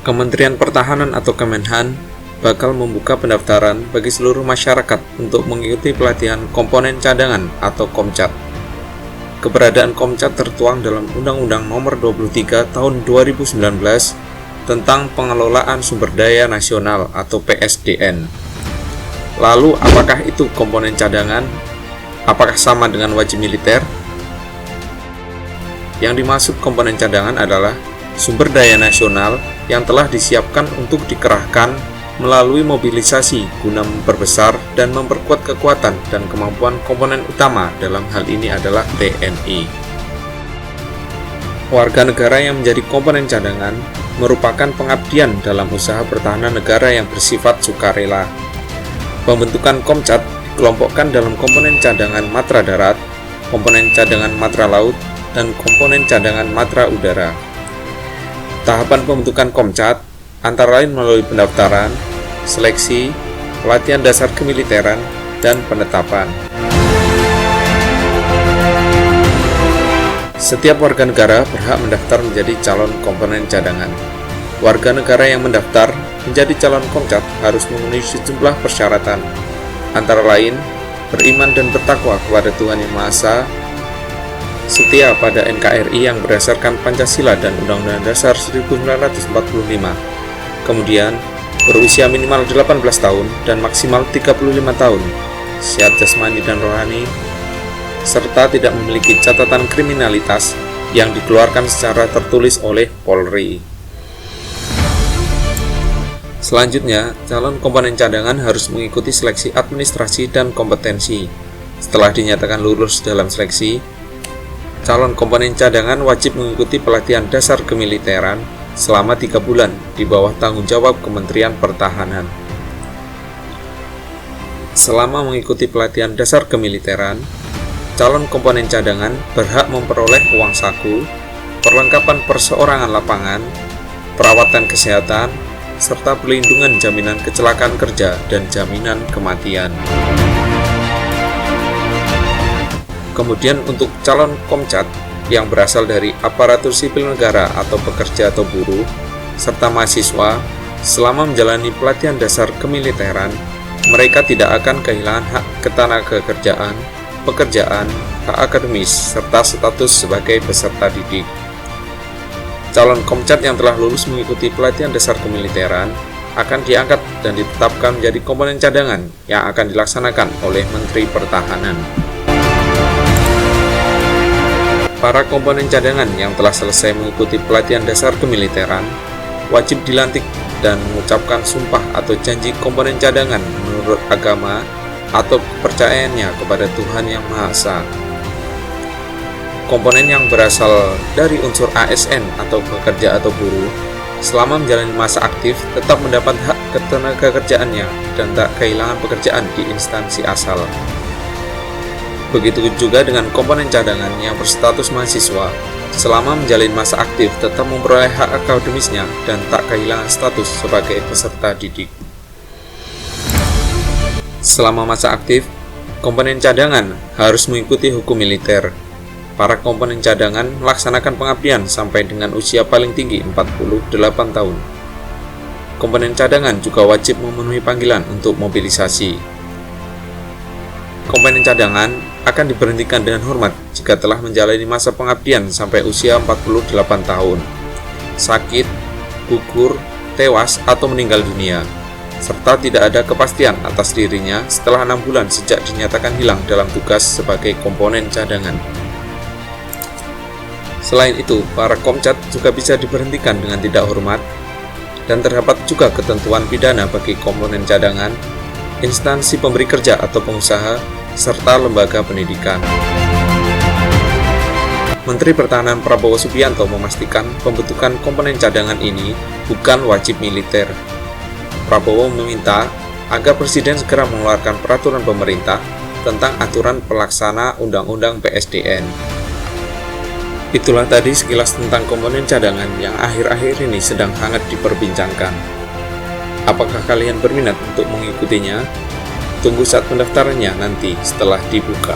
Kementerian Pertahanan atau Kemenhan bakal membuka pendaftaran bagi seluruh masyarakat untuk mengikuti pelatihan komponen cadangan atau Komcat. Keberadaan Komcat tertuang dalam Undang-Undang Nomor 23 Tahun 2019 tentang Pengelolaan Sumber Daya Nasional atau PSDN. Lalu, apakah itu komponen cadangan? Apakah sama dengan wajib militer? Yang dimaksud komponen cadangan adalah sumber daya nasional yang telah disiapkan untuk dikerahkan melalui mobilisasi guna memperbesar dan memperkuat kekuatan dan kemampuan komponen utama dalam hal ini adalah TNI. Warga negara yang menjadi komponen cadangan merupakan pengabdian dalam usaha pertahanan negara yang bersifat sukarela. Pembentukan Komcat dikelompokkan dalam komponen cadangan matra darat, komponen cadangan matra laut, dan komponen cadangan matra udara. Tahapan pembentukan Komcat antara lain melalui pendaftaran, seleksi, pelatihan dasar kemiliteran, dan penetapan. Setiap warga negara berhak mendaftar menjadi calon komponen cadangan. Warga negara yang mendaftar menjadi calon Komcat harus memenuhi sejumlah persyaratan, antara lain beriman dan bertakwa kepada Tuhan Yang Maha Esa, setia pada NKRI yang berdasarkan Pancasila dan Undang-Undang Dasar 1945, kemudian berusia minimal 18 tahun dan maksimal 35 tahun, sehat jasmani dan rohani, serta tidak memiliki catatan kriminalitas yang dikeluarkan secara tertulis oleh Polri. Selanjutnya, calon komponen cadangan harus mengikuti seleksi administrasi dan kompetensi. Setelah dinyatakan lulus dalam seleksi, calon komponen cadangan wajib mengikuti pelatihan dasar kemiliteran selama 3 bulan di bawah tanggung jawab Kementerian Pertahanan. Selama mengikuti pelatihan dasar kemiliteran, calon komponen cadangan berhak memperoleh uang saku, perlengkapan perseorangan lapangan, perawatan kesehatan, serta perlindungan jaminan kecelakaan kerja dan jaminan kematian. Kemudian untuk calon Komcat yang berasal dari aparatur sipil negara atau pekerja atau buruh, serta mahasiswa, selama menjalani pelatihan dasar kemiliteran, mereka tidak akan kehilangan hak ketenagakerjaan, pekerjaan, hak akademis, serta status sebagai peserta didik. Calon Komcat yang telah lulus mengikuti pelatihan dasar kemiliteran akan diangkat dan ditetapkan menjadi komponen cadangan yang akan dilaksanakan oleh Menteri Pertahanan. Para komponen cadangan yang telah selesai mengikuti pelatihan dasar kemiliteran wajib dilantik dan mengucapkan sumpah atau janji komponen cadangan menurut agama atau kepercayaannya kepada Tuhan Yang Maha Esa. Komponen yang berasal dari unsur ASN atau pekerja atau buruh selama menjalani masa aktif tetap mendapat hak ketenagakerjaannya dan tak kehilangan pekerjaan di instansi asal. Begitu juga dengan komponen cadangan yang berstatus mahasiswa, selama menjalani masa aktif tetap memperoleh hak akademisnya dan tak kehilangan status sebagai peserta didik. Selama masa aktif, komponen cadangan harus mengikuti hukum militer. Para komponen cadangan melaksanakan pengabdian sampai dengan usia paling tinggi 48 tahun. Komponen cadangan juga wajib memenuhi panggilan untuk mobilisasi. Komponen cadangan akan diberhentikan dengan hormat jika telah menjalani masa pengabdian sampai usia 48 tahun, sakit, gugur, tewas, atau meninggal dunia, serta tidak ada kepastian atas dirinya setelah 6 bulan sejak dinyatakan hilang dalam tugas sebagai komponen cadangan. Selain itu, para Komcat juga bisa diberhentikan dengan tidak hormat, dan terdapat juga ketentuan pidana bagi komponen cadangan, instansi pemberi kerja atau pengusaha, serta lembaga pendidikan. Menteri Pertahanan Prabowo Subianto memastikan pembentukan komponen cadangan ini bukan wajib militer. Prabowo meminta agar Presiden segera mengeluarkan peraturan pemerintah tentang aturan pelaksana Undang-Undang PSDN. Itulah tadi sekilas tentang komponen cadangan yang akhir-akhir ini sedang hangat diperbincangkan. Apakah kalian berminat untuk mengikutinya? Tunggu saat pendaftarannya nanti setelah dibuka.